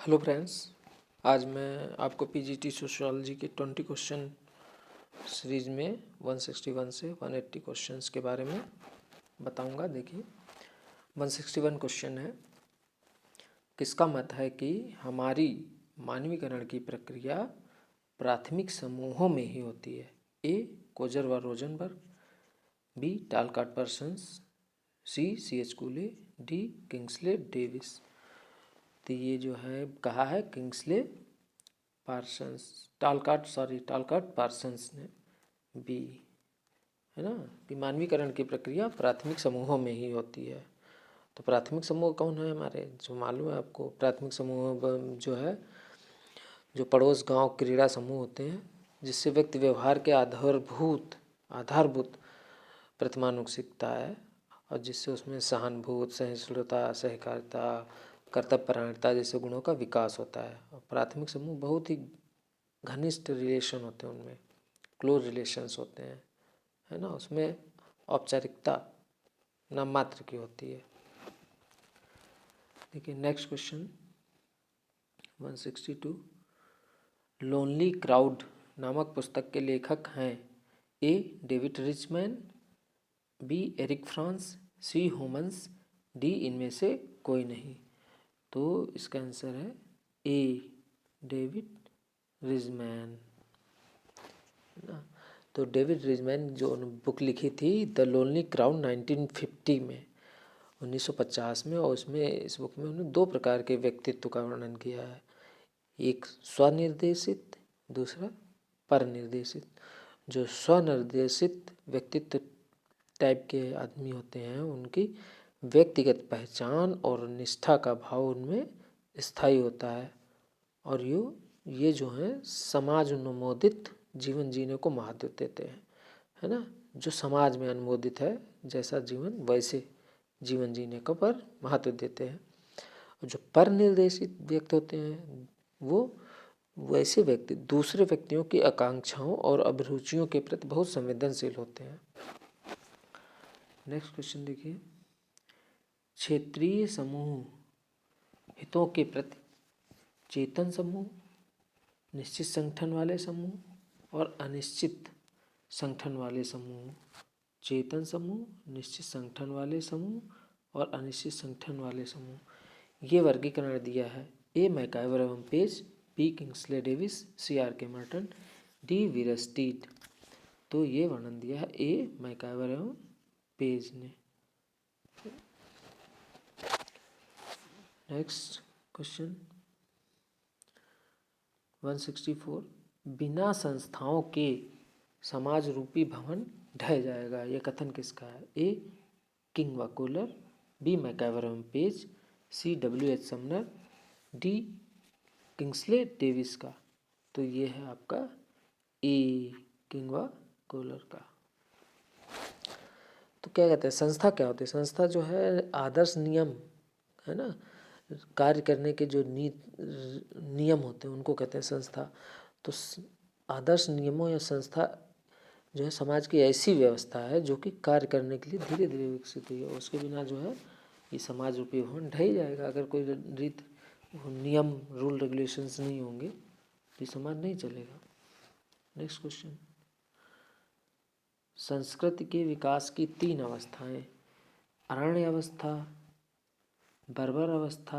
Hello friends, आज मैं आपको पीजीटी सोशियोलॉजी के 20 क्वेश्चन सीरीज में 161 से 180 क्वेश्चंस के बारे में बताऊंगा। देखिए 161 क्वेश्चन है, किसका मत है कि हमारी मानवीकरण की प्रक्रिया प्राथमिक समूहों में ही होती है? ए कोजर व Rosenberg, B Talcott Parsons, C H Cooley, D Kingsley Davis. तो ये जो है कहा है किंग्सले टालकाट पार्सन्स ने बी, है ना, कि मानवीकरण की प्रक्रिया प्राथमिक समूहों में ही होती है। तो प्राथमिक समूह कौन है हमारे, जो मालूम है आपको? प्राथमिक समूह जो है, जो पड़ोस गांव क्रीड़ा समूह होते हैं, जिससे व्यक्ति व्यवहार के आधारभूत प्रतिमानुक सीखता है और जिससे उसमें सहानुभूत, सहिष्णुता, सहकारिता, कर्तव्यपरायणता जैसे गुणों का विकास होता है। और प्राथमिक समूह बहुत ही घनिष्ठ रिलेशन होते हैं, उनमें क्लोज रिलेशंस होते हैं, है ना। उसमें औपचारिकता नाम मात्र की होती है। देखिए नेक्स्ट क्वेश्चन 162, लोनली क्राउड नामक पुस्तक के लेखक हैं? A David Richman, B Eric France, C Homans, D इनमें से कोई नहीं। तो इसका आंसर है ए डेविड रिचमैन, है ना। तो डेविड रिचमैन जो बुक लिखी थी द लोनली क्राउड 1950 में, 1950 में, और उसमें इस बुक में उन्होंने दो प्रकार के व्यक्तित्व का वर्णन किया है, एक स्वनिर्देशित, दूसरा परनिर्देशित। जो स्वनिर्देशित व्यक्तित्व टाइप के आदमी होते हैं, उनकी व्यक्तिगत पहचान और निष्ठा का भाव उनमें स्थायी होता है और ये जो है समाज अनुमोदित जीवन जीने को महत्व देते हैं, है ना। जो समाज में अनुमोदित है जैसा जीवन, वैसे जीवन जीने को पर महत्व देते हैं। और जो परनिर्देशित व्यक्ति होते हैं, वो वैसे व्यक्ति दूसरे व्यक्तियों की आकांक्षाओं और अभिरुचियों के प्रति बहुत संवेदनशील होते हैं। नेक्स्ट क्वेश्चन देखिए, क्षेत्रीय समूह हितों के प्रति चेतन समूह, निश्चित संगठन वाले समूह और अनिश्चित संगठन वाले समूह। चेतन समूह, निश्चित संगठन वाले समूह और अनिश्चित संगठन वाले समूह, ये वर्गीकरण दिया है ए मैकाइवर एवं Page, B Kingsley Davis, C R K Merton, D Bierstedt. तो ये वर्णन दिया है ए मैकाइवर एवं पेज ने। नेक्स्ट क्वेश्चन 164, बिना संस्थाओं के समाज रूपी भवन ढह जाएगा, यह कथन किसका है? ए किंग व कूलर, बी मैकाइवर एवं Page, C W H Sumner, D Kingsley Davis का। तो ये है आपका ए किंग व कूलर का। तो क्या कहते हैं, संस्था क्या होती है? संस्था जो है आदर्श नियम, है ना, कार्य करने के जो नियम होते हैं उनको कहते हैं संस्था। तो आदर्श नियमों या संस्था जो है समाज की ऐसी व्यवस्था है जो कि कार्य करने के लिए धीरे धीरे विकसित हुई है। उसके बिना जो है ये समाज रूपी भवन ढह ही जाएगा। अगर कोई रीत नियम रूल रेगुलेशंस नहीं होंगे तो ये समाज नहीं चलेगा। नेक्स्ट क्वेश्चन, संस्कृति के विकास की 3 अवस्थाएं, अरण्य अवस्था, बर्बर अवस्था,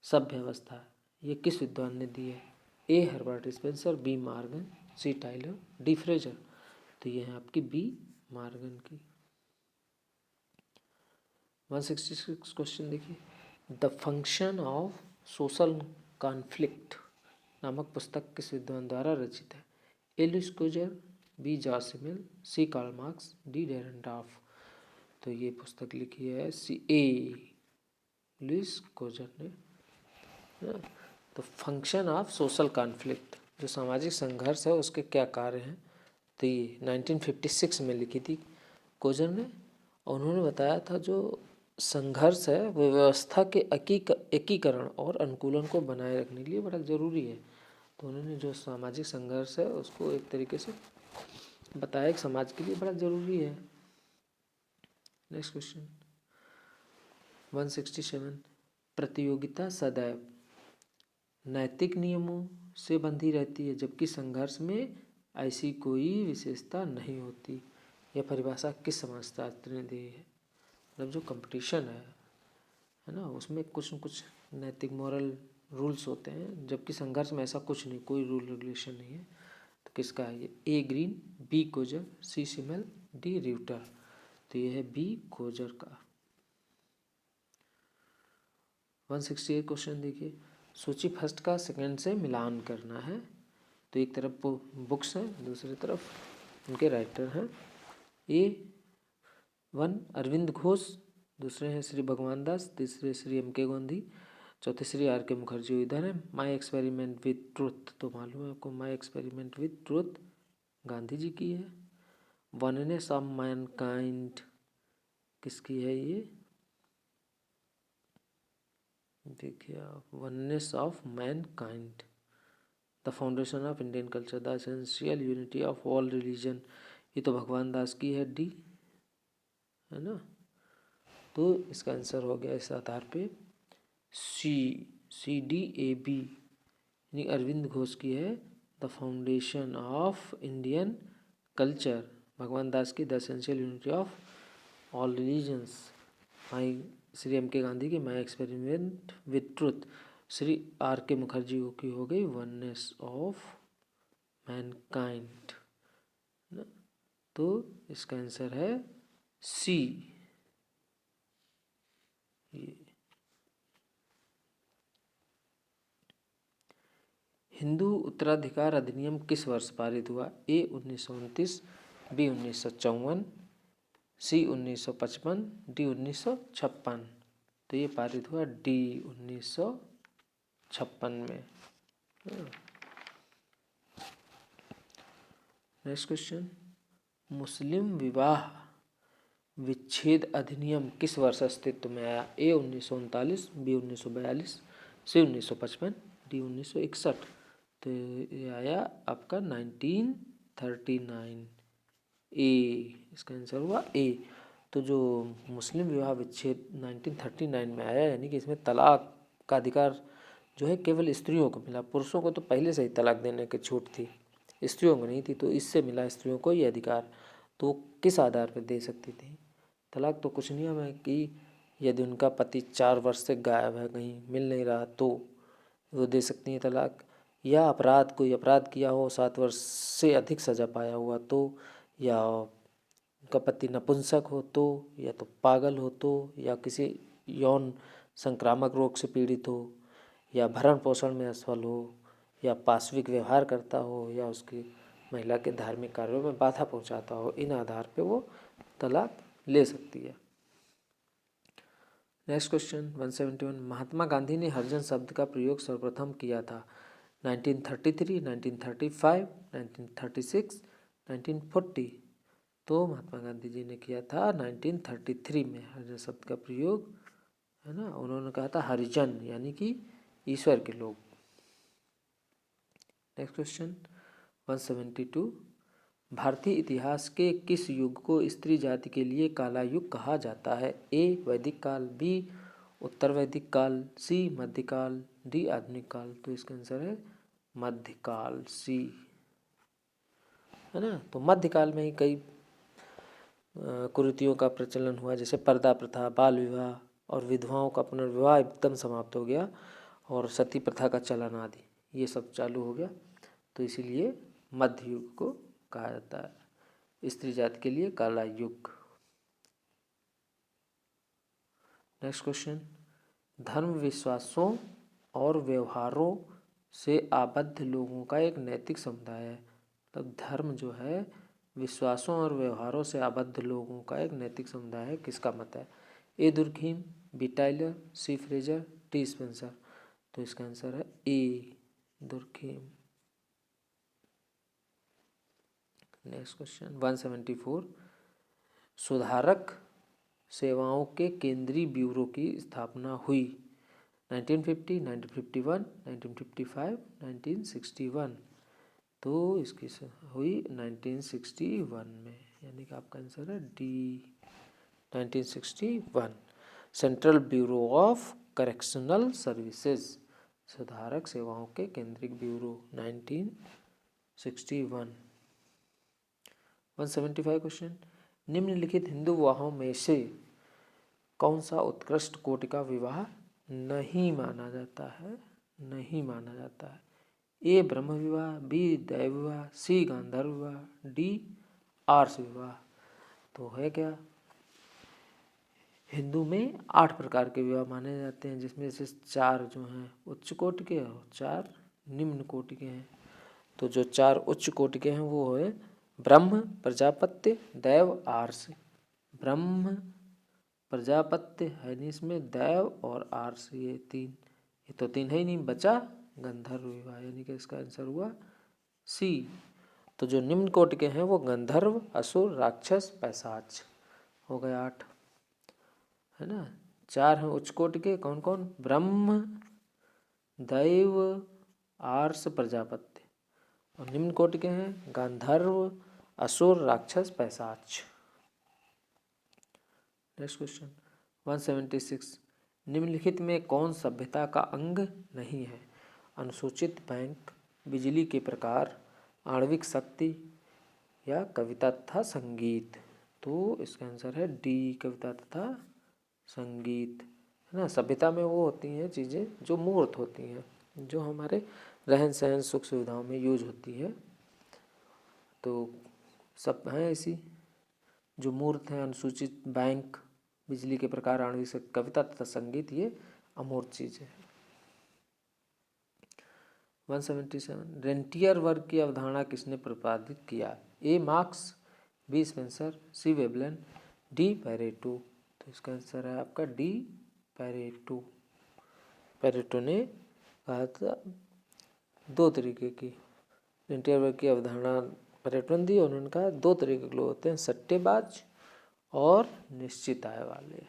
सभ्य अवस्था, ये किस विद्वान ने दी है? ए हर्बर्ट स्पेंसर, बी मार्गन, सी टाइलर, डी फ्रेजर। तो ये है आपकी बी मार्गन की। 166 क्वेश्चन देखिए, the function of social conflict नामक पुस्तक किस विद्वान द्वारा रचित है? A Lewis Coser, B George Simmel, C Karl Marx, D Dahrendorf. तो ये पुस्तक लिखी है सी ए लुईस कोजर ने। तो फंक्शन ऑफ सोशल कॉन्फ्लिक्ट, जो सामाजिक संघर्ष है उसके क्या कार्य हैं, तो ये 1956 में लिखी थी कोजर ने। और उन्होंने बताया था जो संघर्ष है वो व्यवस्था के एकीकरण और अनुकूलन को बनाए रखने के लिए बड़ा ज़रूरी है। तो उन्होंने जो सामाजिक संघर्ष है उसको एक तरीके से बताया कि समाज के लिए बड़ा ज़रूरी है। नेक्स्ट क्वेश्चन 167, प्रतियोगिता सदैव नैतिक नियमों से बंधी रहती है, जबकि संघर्ष में ऐसी कोई विशेषता नहीं होती। यह परिभाषा किस समाजशास्त्री ने दी है? मतलब जो कंपटीशन है ना, उसमें कुछ न कुछ नैतिक मॉरल रूल्स होते हैं, जबकि संघर्ष में ऐसा कुछ नहीं, कोई रूल रेगुलेशन नहीं है। तो किसका है ये? ए ग्रीन, बी कोजर, सी सिमल, डी रियूटर। तो ये है बी कोजर का। 168 क्वेश्चन देखिए, सूची फर्स्ट का सेकंड से मिलान करना है। तो एक तरफ बुक्स हैं, दूसरी तरफ उनके राइटर हैं। A1 अरविंद घोष, दूसरे हैं श्री भगवान दास, तीसरे श्री M.K. गांधी, चौथे श्री R.K. मुखर्जी। इधर है माई एक्सपेरिमेंट विथ ट्रुथ, तो मालूम है आपको my experiment with truth Gandhi ji की है। वननेस ऑफ मैनकाइंड किसकी है ये? देखिए आप, oneness of Mankind, the foundation of Indian culture, the essential unity of all religion, ये तो भगवान दास की है, डी, है ना। तो इसका आंसर हो गया इस आधार पे CDAB, यानी अरविंद घोष की है the foundation of Indian culture, Bhagwan Das की the essential unity of all religions, my Shri M.K. Gandhi की my experiment with truth, Shri R.K. Mukherjee की हो गई वननेस ऑफ मैनकाइंड। तो इसका आंसर है सी। हिंदू उत्तराधिकार अधिनियम किस वर्ष पारित हुआ? A 1929, B 1954, C 1955, D 1956। तो ये पारित हुआ D 1956 में। नेक्स्ट क्वेश्चन, मुस्लिम विवाह विच्छेद अधिनियम किस वर्ष अस्तित्व में आया? A 1939, B 1942, C 1955, D 1961। तो ये आया आपका 1939, ए, इसका आंसर हुआ ए। तो जो मुस्लिम विवाह विच्छेद 1939 में आया, यानी कि इसमें तलाक का अधिकार जो है केवल स्त्रियों को मिला, पुरुषों को तो पहले से ही तलाक देने की छूट थी, स्त्रियों को नहीं थी। तो इससे मिला स्त्रियों को ये अधिकार। तो किस आधार पर दे सकती थी तलाक? तो कुछ नियम है कि यदि उनका पति 4 वर्ष से गायब है, कहीं मिल नहीं रहा, तो वो दे सकती हैं तलाक। या अपराध, कोई अपराध किया हो, 7 वर्ष से अधिक सज़ा पाया हुआ तो, या उनका पति नपुंसक हो तो, या तो पागल हो तो, या किसी यौन संक्रामक रोग से पीड़ित हो, या भरण पोषण में असफल हो, या पाशविक व्यवहार करता हो, या उसकी महिला के धार्मिक कार्यों में बाधा पहुंचाता हो। इन आधार पे वो तलाक ले सकती है। नेक्स्ट क्वेश्चन 171, महात्मा गांधी ने हरिजन शब्द का प्रयोग सर्वप्रथम किया था? 1933, 1935, 1936, 1940। तो महात्मा गांधी जी ने किया था 1933 में हरिजन शब्द का प्रयोग, है ना। उन्होंने कहा था हरिजन यानी कि ईश्वर के लोग। नेक्स्ट क्वेश्चन 172, भारतीय इतिहास के किस युग को स्त्री जाति के लिए काला युग कहा जाता है? A वैदिक काल, B उत्तर वैदिक काल, C मध्यकाल, D आधुनिक काल। तो इसका आंसर है मध्यकाल, C, है ना। तो मध्यकाल में ही कई कुरीतियों का प्रचलन हुआ, जैसे पर्दा प्रथा, बाल विवाह और विधवाओं का पुनर्विवाह एकदम समाप्त हो गया, और सती प्रथा का चलन आदि ये सब चालू हो गया। तो इसीलिए मध्य युग को कहा जाता है स्त्री जाति के लिए काला युग। नेक्स्ट क्वेश्चन, धर्म विश्वासों और व्यवहारों से आबद्ध लोगों का एक नैतिक समुदाय है। मतलब धर्म जो है विश्वासों और व्यवहारों से आबद्ध लोगों का एक नैतिक समुदाय है, किसका मत है? A Durkheim, B Tylor, C Frazer, D Spencer. तो इसका आंसर है A दुर्खीम। नेक्स्ट क्वेश्चन 174, सुधारक सेवाओं के केंद्रीय ब्यूरो की स्थापना हुई? 1950, 1951, 1955, 1961। तो इसकी हुई 1961 में, यानी कि आपका आंसर है D 1961। Central bureau of correctional services, सुधारक सेवाओं के केंद्रीय ब्यूरो 1961। 175 क्वेश्चन, निम्नलिखित हिंदू विवाहों में से कौन सा उत्कृष्ट कोटि का विवाह नहीं माना जाता है? नहीं माना जाता है। ए ब्रह्म विवाह, बी दैव विवाह, सी गांधर्व विवाह, डी आर्ष विवाह। तो है क्या, हिंदू में 8 प्रकार के विवाह माने जाते हैं, जिसमें से 4 जो हैं उच्च कोटि के और 4 निम्न कोटि के हैं। तो जो 4 उच्च कोटि के हैं वो है ब्रह्म, प्रजापत्य, दैव, आर्ष। ब्रह्म, प्रजापत्य है नहीं इसमें, दैव और आर्ष, ये 3। ये तो 3 है ही नहीं, बचा गंधर्व विवाह, यानी कि इसका आंसर हुआ सी। तो जो निम्न कोटि के हैं वो गंधर्व, असुर, राक्षस, पैशाच। हो गए 8, है ना। 4 हैं उच्च कोटि के, कौन कौन? ब्रह्म, दैव, आर्ष, प्रजापत्य। और निम्न कोटि के हैं गांधर्व, असुर, राक्षस, पैशाच। नेक्स्ट क्वेश्चन 176, निम्नलिखित में कौन सभ्यता का अंग नहीं है? अनुसूचित बैंक, बिजली के प्रकार, आणविक शक्ति या कविता तथा संगीत। तो इसका आंसर है डी, कविता तथा संगीत, है ना। सभ्यता में वो होती हैं चीज़ें जो मूर्त होती हैं, जो हमारे रहन सहन सुख सुविधाओं में यूज होती है। तो सब हैं ऐसी जो मूर्त हैं, अनुसूचित बैंक, बिजली के प्रकार, आणविक शक्ति, कविता तथा संगीत, ये अमूर्त चीज़ें हैं। 177, रेंटियर वर्ग की अवधारणा किसने प्रतिपादित किया? ए मार्क्स, बी स्पेंसर, सी वेबलन, डी पैरेटो। तो इसका आंसर है आपका डी, पैरेटो। पैरेटो ने कहा था 2 तरीके की रेंटियर वर्ग की अवधारणा पैरेटो ने दी, और उन्होंने कहा 2 तरीके के लोग होते हैं, सट्टेबाज और निश्चित आय वाले।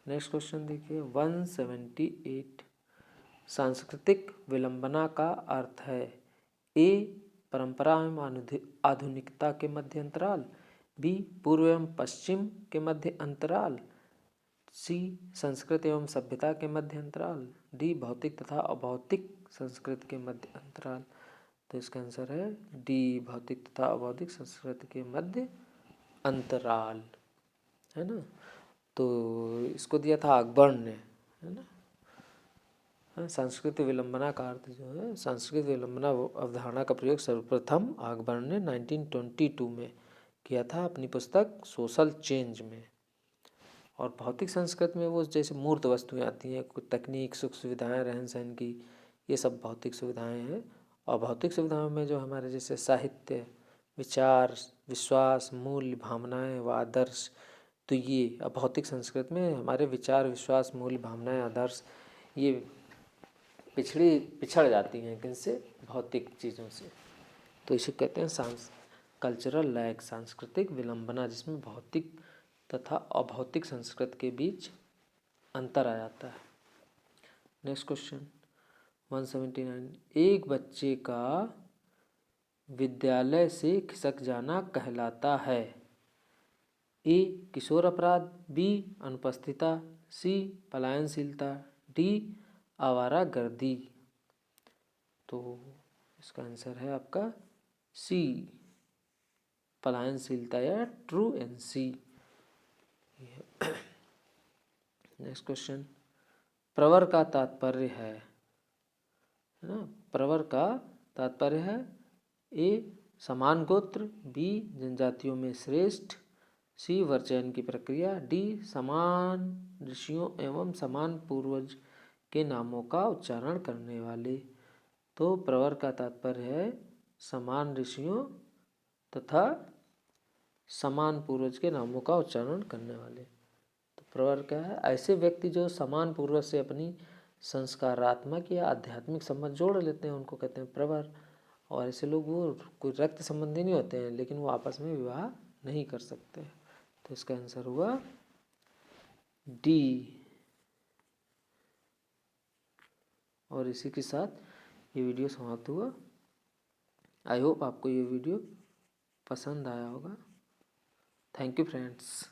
नेक्स्ट क्वेश्चन देखिए 178, सांस्कृतिक विलंबना का अर्थ है? ए परंपरा एवं आधुनिकता के मध्य अंतराल, बी पूर्व एवं पश्चिम के मध्य अंतराल, सी संस्कृत एवं सभ्यता के मध्य अंतराल, डी भौतिक तथा अभौतिक संस्कृति के मध्य अंतराल। तो इसका आंसर है डी, भौतिक तथा अभौतिक संस्कृति के मध्य अंतराल, है ना। तो इसको दिया था अकबर ने, है ना। सांस्कृतिक विलंबना का अर्थ जो है, सांस्कृतिक विलंबना अवधारणा का प्रयोग सर्वप्रथम अकबर ने 1922 में किया था अपनी पुस्तक सोशल चेंज में। और भौतिक संस्कृति में वो जैसे मूर्त वस्तुएं आती हैं, कुछ तकनीक, सुख सुविधाएं, रहन सहन की, ये सब भौतिक सुविधाएं हैं। और भौतिक सुविधाओं में जो हमारे जैसे साहित्य, विचार, विश्वास, मूल्य, भावनाएं व आदर्श, तो ये भौतिक संस्कृति में हमारे विचार, विश्वास, मूल्य, भावनाएं, आदर्श ये पिछड़ जाती हैं किनसे? भौतिक चीज़ों से। तो इसे कहते हैं कल्चरल लैग, सांस्कृतिक विलंबना, जिसमें भौतिक तथा अभौतिक संस्कृति के बीच अंतर आ जाता है। नेक्स्ट क्वेश्चन 179, एक बच्चे का विद्यालय से खिसक जाना कहलाता है? ए किशोर अपराध, बी अनुपस्थितता, सी पलायनशीलता, डी आवारागर्दी। तो इसका आंसर है आपका सी, पलायनशीलता या ट्रूएंसी। नेक्स्ट क्वेश्चन, प्रवर का तात्पर्य है ना, प्रवर का तात्पर्य है ए समान गोत्र, बी जनजातियों में श्रेष्ठ, सी वर्चयन की प्रक्रिया, डी समान ऋषियों एवं समान पूर्वज के नामों का उच्चारण करने वाले। तो प्रवर का तात्पर्य है समान ऋषियों तथा समान पूर्वज के नामों का उच्चारण करने वाले। तो प्रवर क्या है? ऐसे व्यक्ति जो समान पूर्वज से अपनी संस्कारात्मक या आध्यात्मिक संबंध जोड़ लेते हैं, उनको कहते हैं प्रवर। और ऐसे लोग वो कोई रक्त संबंधी नहीं होते हैं, लेकिन वो आपस में विवाह नहीं कर सकते। तो इसका आंसर हुआ डी। और इसी के साथ ये वीडियो समाप्त हुआ। आई होप आपको ये वीडियो पसंद आया होगा। Thank you friends.